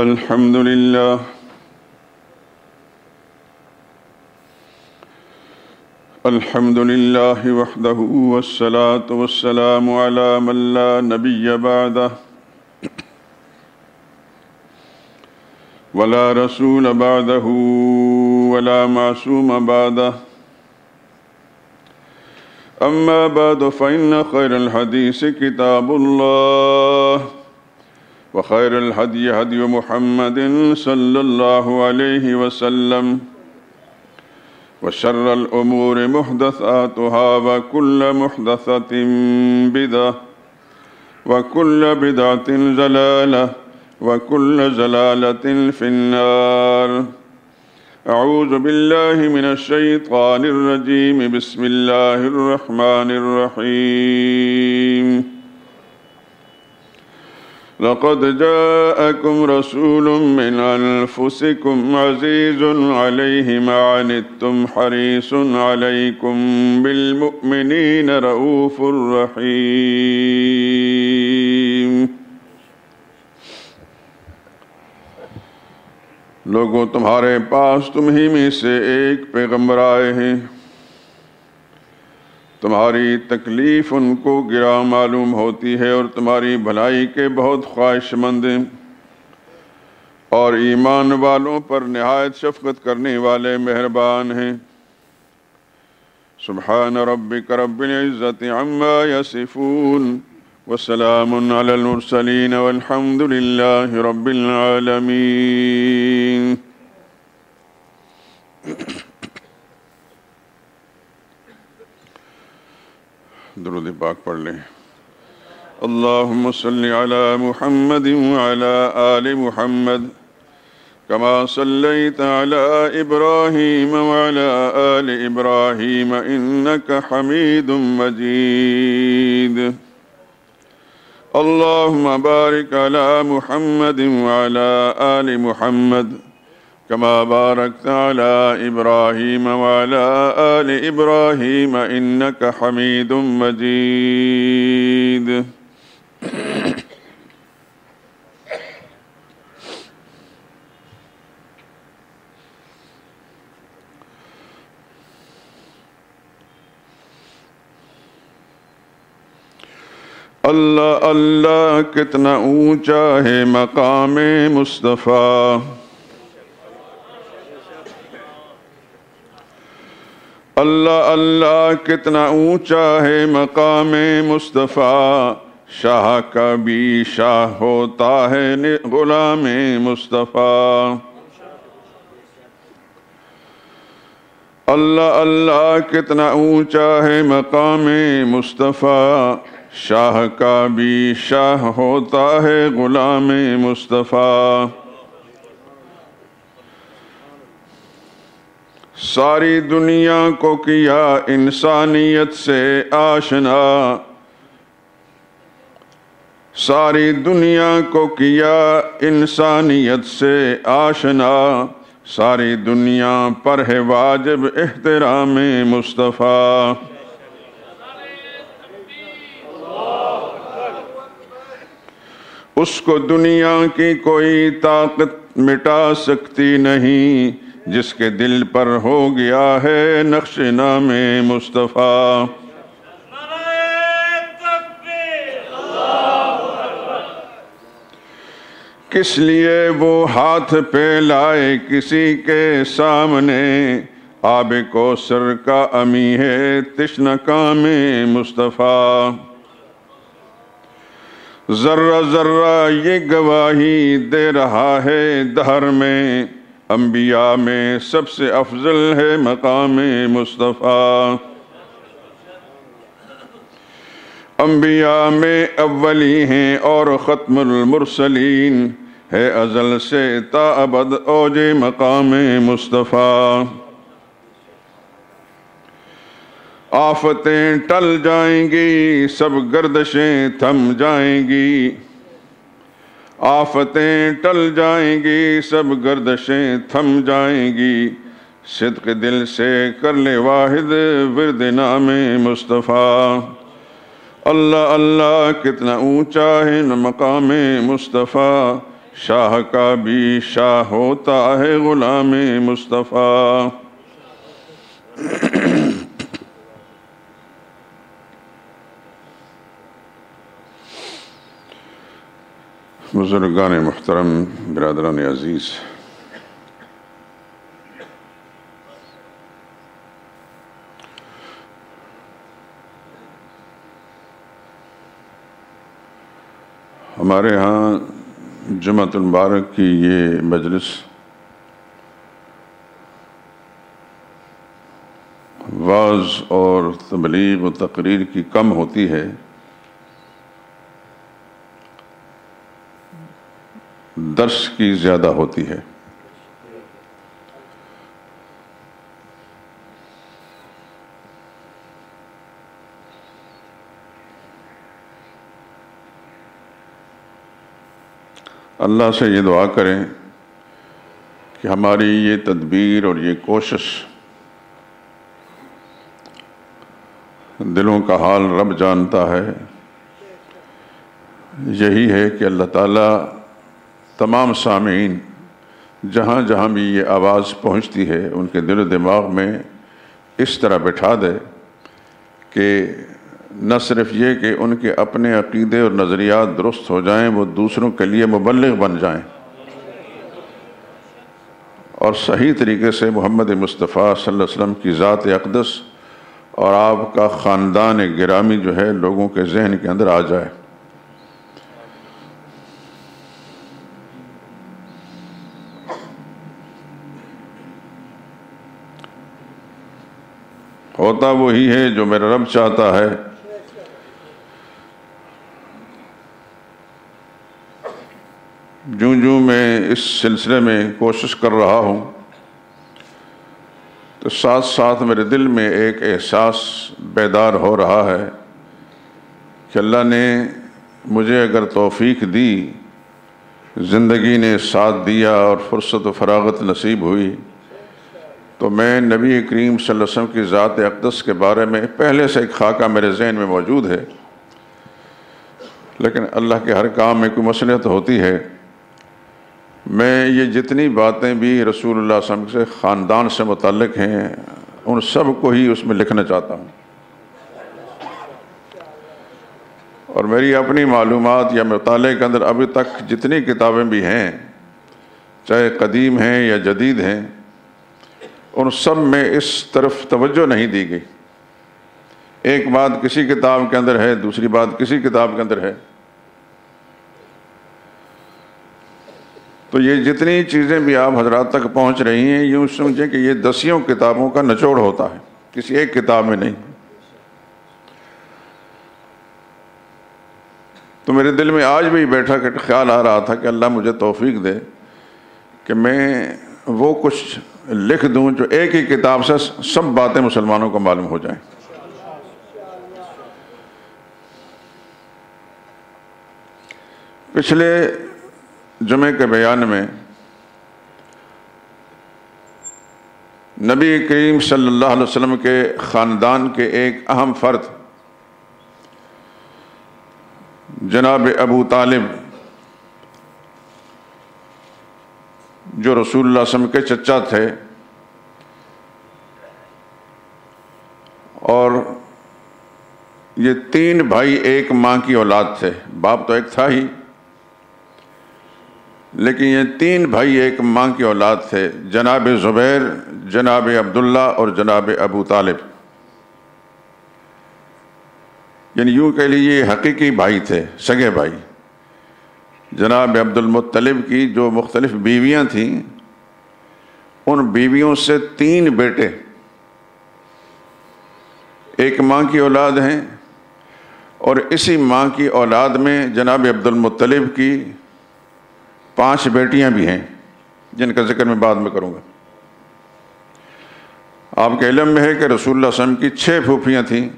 الحمد لله الحمد لله وحده والصلاة والسلام على من لا نبي بعده ولا رسول بعده ولا معصوم بعده أما بعد فإن خير الحديث كتاب الله وخير الهدي هدي محمد صلى الله عليه وسلم وشر الأمور محدثاتها وكل محدثة بدعة وكل بدعة ضلالة وكل ضلالة في النار. أعوذ بالله من الشيطان الرجيم. بسم الله الرحمن الرحيم. لقد جاءكم رسول من أنفسكم عزيز عليه ما عنتم حريص عليكم بالمؤمنين رؤوف رحيم. لوگوں، تمہارے پاس تم ہی میں سے ایک پیغمبر آئے ہیں. تمہاری تکلیف ان کو گراں معلوم ہوتی ہے اور تمہاری بھلائی کے بہت خواہش مند ہیں، اور ایمان والوں پر نہایت شفقت کرنے والے مہربان ہیں. سبحان ربک رب العزة عما یصفون وسلام علی المرسلین والحمد للہ رب العالمین. درود پاک پڑھ لیں. اللہم صلی علی محمد وعلی آل محمد کما صلیت علی ابراہیم وعلی آل ابراہیم انک حمید مجید. اللہم بارک علی محمد وعلی آل محمد كما باركت على إبراهيم وعلى آل إبراهيم إنك حميد مجيد. اللہ اللہ کتنا اونچا ہے مقام مصطفیٰ. اللہ اللہ کتنا اونچا ہے مقام مصطفیٰ. شاہ کا بھی شاہ ہوتا ہے غلام مصطفیٰ. اللہ اللہ کتنا اونچا ہے مقام مصطفیٰ. شاہ کا بھی شاہ ہوتا ہے غلام مصطفیٰ. ساری دنیا کو کیا انسانیت سے آشنا. ساری دنیا کو کیا انسانیت سے آشنا. ساری دنیا پر ہے واجب احترام مصطفیٰ. اس کو دنیا کی کوئی طاقت مٹا سکتی نہیں، جس کے دل پر ہو گیا ہے نقش نام مصطفیٰ. کس لیے وہ ہاتھ پھیلائے کسی کے سامنے. آب کوثر کا امی ہے تشنہ کام مصطفیٰ. ذرہ ذرہ یہ گواہی دے رہا ہے دہر میں. انبیاء میں سب سے افضل ہے مقام مصطفیٰ. انبیاء میں اولی ہیں اور ختم المرسلین ہے ازل سے تا ابد اوج مقام مصطفیٰ. آفتیں ٹل جائیں گی سب گردشیں تھم جائیں گی. آفتیں ٹل جائیں گی سب گردشیں تھم جائیں گی. صدق دل سے کر لے واحد ورد نام مصطفیٰ. اللہ اللہ کتنا اونچا ہے مقام مصطفیٰ. شاہ کا بھی شاہ ہوتا ہے غلام مصطفیٰ۔ بزرگان محترم، برادران عزیز، ہمارے ہاں جمعۃ المبارک کی یہ مجلس واعظ اور تبلیغ و تقریر کی کم ہوتی ہے، درس کی زیادہ ہوتی ہے۔ اللہ سے یہ دعا کریں کہ ہماری یہ تدبیر اور یہ کوشش، دلوں کا حال رب جانتا ہے، یہی ہے کہ اللہ تعالیٰ تمام سامعین جہاں جہاں بھی یہ آواز پہنچتی ہے ان کے دل و دماغ میں اس طرح بٹھا دے کہ نہ صرف یہ کہ ان کے اپنے عقیدے اور نظریات درست ہو جائیں، وہ دوسروں کے لیے مبلغ بن جائیں اور صحیح طریقے سے محمد مصطفیٰ صلی اللہ علیہ وسلم کی ذات اقدس اور آپ کا خاندان گرامی جو ہے لوگوں کے ذہن کے اندر آ جائے۔ ہوتا وہی ہے جو میرا رب چاہتا ہے۔ جوں میں اس سلسلے میں کوشش کر رہا ہوں تو ساتھ ساتھ میرے دل میں ایک احساس بیدار ہو رہا ہے کہ اللہ نے مجھے اگر توفیق دی، زندگی نے ساتھ دیا اور فرصت و فراغت نصیب ہوئی، تو میں نبی کریم صلی اللہ علیہ وسلم کی ذات اقدس کے بارے میں پہلے سے ایک خاکہ میرے ذہن میں موجود ہے، لیکن اللہ کے ہر کام میں کوئی مصلحت ہوتی ہے۔ میں یہ جتنی باتیں بھی رسول اللہ صلی اللہ علیہ وسلم سے خاندان سے متعلق ہیں ان سب کو ہی اس میں لکھنا چاہتا ہوں، اور میری اپنی معلومات یا مطالعے کے اندر ابھی تک جتنی کتابیں بھی ہیں، چاہے قدیم ہیں یا جدید ہیں، ان سب میں اس طرف توجہ نہیں دی گئی۔ ایک بات کسی کتاب کے اندر ہے، دوسری بات کسی کتاب کے اندر ہے۔ تو یہ جتنی چیزیں بھی آپ حضرات تک پہنچ رہی ہیں، یوں سمجھیں کہ یہ دسیوں کتابوں کا نچوڑ ہوتا ہے، کسی ایک کتاب میں نہیں۔ تو میرے دل میں آج بھی بیٹھا کہ خیال آ رہا تھا کہ اللہ مجھے توفیق دے کہ میں وہ کچھ لکھ دوں جو ایک ہی کتاب سے سب باتیں مسلمانوں کو معلوم ہو جائیں۔ پچھلے جمعے کے بیان میں نبی کریم صلی اللہ علیہ وسلم کے خاندان کے ایک اہم فرد جناب ابو طالب، جو رسول اللہ صلی اللہ علیہ وسلم کے چچا تھے، اور یہ تین بھائی ایک ماں کی اولاد تھے، باپ تو ایک تھا ہی، لیکن یہ تین بھائی ایک ماں کی اولاد تھے، جناب زبیر، جناب عبداللہ اور جناب ابو طالب۔ یعنی یوں کہہ لیجیے یہ حقیقی بھائی تھے، سگے بھائی۔ جناب عبد المطلب کی جو مختلف بیویاں تھیں، ان بیویوں سے تین بیٹے ایک ماں کی اولاد ہیں، اور اسی ماں کی اولاد میں جناب عبد المطلب کی 5 بیٹیاں بھی ہیں، جن کا ذکر میں بعد میں کروں گا۔ آپ کے علم میں ہے کہ رسول اللہ صلی اللہ علیہ وسلم کی 6 پھوپھیاں تھیں۔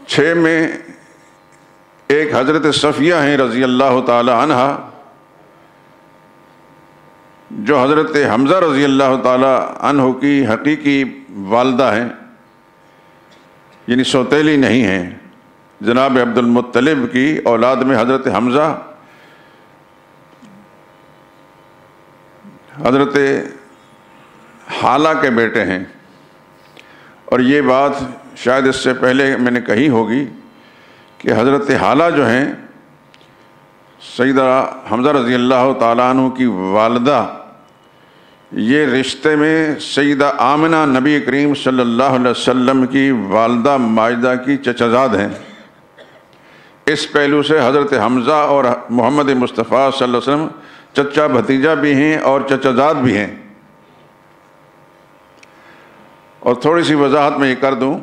6 میں ایک حضرت صفیہ ہیں رضی اللہ تعالی عنہ، جو حضرت حمزہ رضی اللہ تعالی عنہ کی حقیقی والدہ ہیں، یعنی سوتیلی نہیں ہیں۔ جناب عبد المطلب کی اولاد میں حضرت حمزہ حضرت حالہ کے بیٹے ہیں، اور یہ بات شاید اس سے پہلے میں نے کہی ہوگی کہ حضرت حالہ جو ہیں سیدہ حمزہ رضی اللہ تعالیٰ عنہ کی والدہ، یہ رشتے میں سیدہ آمنہ نبی کریم صلی اللہ علیہ وسلم کی والدہ ماجدہ کی چچا زاد ہیں۔ اس پہلو سے حضرت حمزہ اور محمد مصطفیٰ صلی اللہ علیہ وسلم چچا بھتیجا بھی ہیں اور چچا زاد بھی ہیں۔ اور تھوڑی سی وضاحت میں یہ کر دوں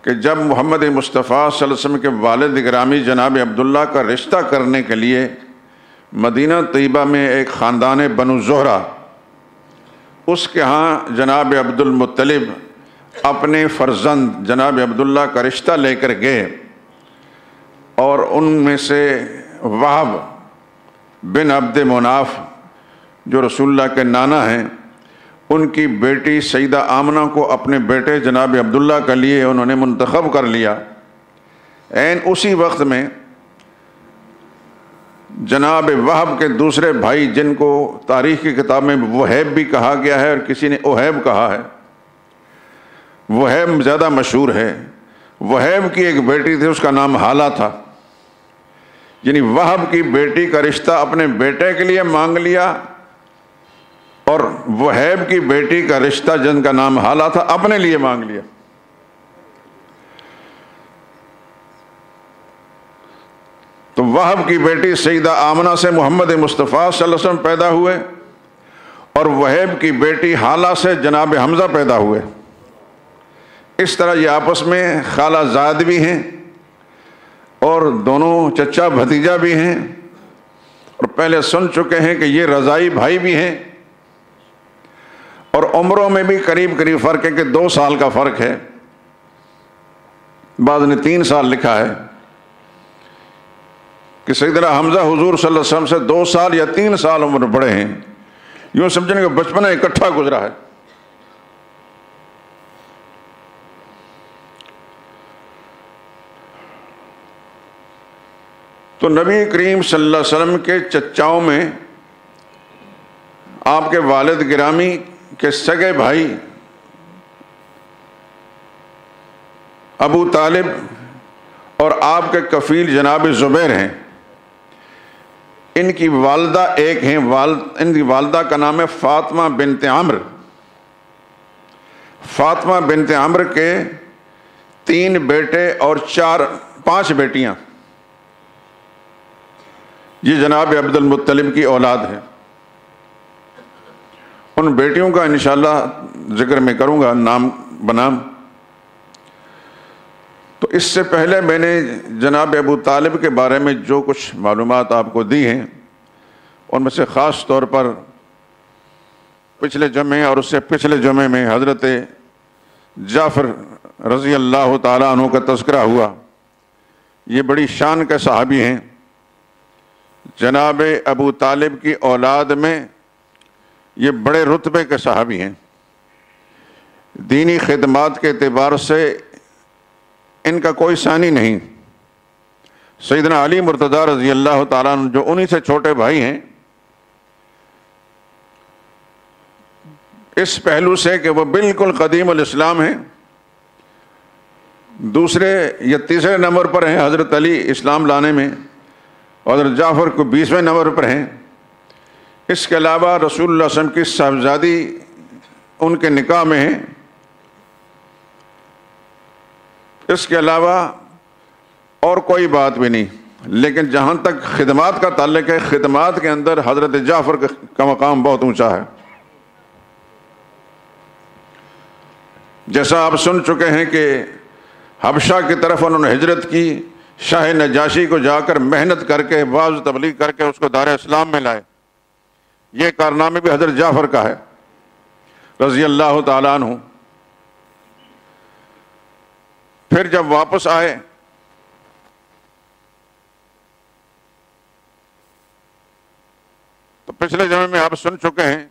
کہ جب محمد مصطفیٰ صلی اللہ علیہ وسلم کے والد گرامی جناب عبداللہ کا رشتہ کرنے کے لیے مدینہ طیبہ میں ایک خاندان بنو زہرہ، اس کے ہاں جناب عبد المطلب اپنے فرزند جناب عبداللہ کا رشتہ لے کر گئے، اور ان میں سے وہب بن عبد مناف جو رسول اللہ کے نانا ہیں، ان کی بیٹی سیدہ آمنہ کو اپنے بیٹے جناب عبداللہ کے لیے انہوں نے منتخب کر لیا۔ عین اسی وقت میں جناب وہب کے دوسرے بھائی، جن کو تاریخ کی کتاب میں وہیب بھی کہا گیا ہے اور کسی نے اوہیب کہا ہے، وہیب زیادہ مشہور ہے، وہیب کی ایک بیٹی تھی، اس کا نام حالہ تھا، یعنی وہب کی بیٹی کا رشتہ اپنے بیٹے کے لیے مانگ لیا، اور وہیب کی بیٹی کا رشتہ جن کا نام حالہ تھا اپنے لیے مانگ لیا۔ تو وہب کی بیٹی سیدہ آمنہ سے محمد مصطفیٰ صلی اللہ علیہ وسلم پیدا ہوئے، اور وہیب کی بیٹی حالہ سے جناب حمزہ پیدا ہوئے۔ اس طرح یہ آپس میں خالہ زاد بھی ہیں اور دونوں چچا بھتیجا بھی ہیں، اور پہلے سن چکے ہیں کہ یہ رضائی بھائی بھی ہیں، اور عمروں میں بھی قریب قریب فرق ہے کہ 2 سال کا فرق ہے، بعض نے 3 سال لکھا ہے کہ سیدنا حمزہ حضور صلی اللہ علیہ وسلم سے 2 سال یا 3 سال عمر بڑے ہیں، یوں سمجھنے کہ بچپنا اکٹھا گزرا ہے۔ تو نبی کریم صلی اللہ علیہ وسلم کے چچاؤں میں آپ کے والد گرامی کے سگے بھائی ابو طالب اور آپ کے کفیل جناب زبیر ہیں۔ ان کی والدہ ایک ہیں، ان کی والدہ کا نام ہے فاطمہ بنت عمرو۔ فاطمہ بنت عمرو کے 3 بیٹے اور 5 بیٹیاں، یہ جناب عبد المطلب کی اولاد ہے۔ ان بیٹیوں کا انشاءاللہ ذکر میں کروں گا نام بنام۔ تو اس سے پہلے میں نے جناب ابو طالب کے بارے میں جو کچھ معلومات آپ کو دی ہیں، ان میں سے خاص طور پر پچھلے جمعے اور اس سے پچھلے جمعے میں حضرت جعفر رضی اللہ تعالیٰ عنہ کا تذکرہ ہوا۔ یہ بڑی شان کے صحابی ہیں، جناب ابو طالب کی اولاد میں یہ بڑے رتبے کے صحابی ہیں۔ دینی خدمات کے اعتبار سے ان کا کوئی ثانی نہیں۔ سیدنا علی مرتضیٰ رضی اللہ تعالیٰ عنہ جو انہی سے چھوٹے بھائی ہیں، اس پہلو سے کہ وہ بالکل قدیم الاسلام ہیں، دوسرے یا تیسرے نمبر پر ہیں حضرت علی اسلام لانے میں، اور حضرت جعفر کو 20ویں نمبر پر ہیں۔ اس کے علاوہ رسول اللہ صلی اللہ علیہ وسلم کی صاحبزادی ان کے نکاح میں ہیں۔ اس کے علاوہ اور کوئی بات بھی نہیں، لیکن جہاں تک خدمات کا تعلق ہے، خدمات کے اندر حضرت جعفر کا مقام بہت اونچا ہے۔ جیسا آپ سن چکے ہیں کہ حبشہ کی طرف انہوں نے ہجرت کی، شاہ نجاشی کو جا کر محنت کر کے واعظ تبلیغ کر کے اس کو دار اسلام میں لائے۔ یہ کارنامے بھی حضرت جعفر کا ہے رضی اللہ تعالیٰ عنہ۔ پھر جب واپس آئے تو پچھلے جمعے میں آپ سن چکے ہیں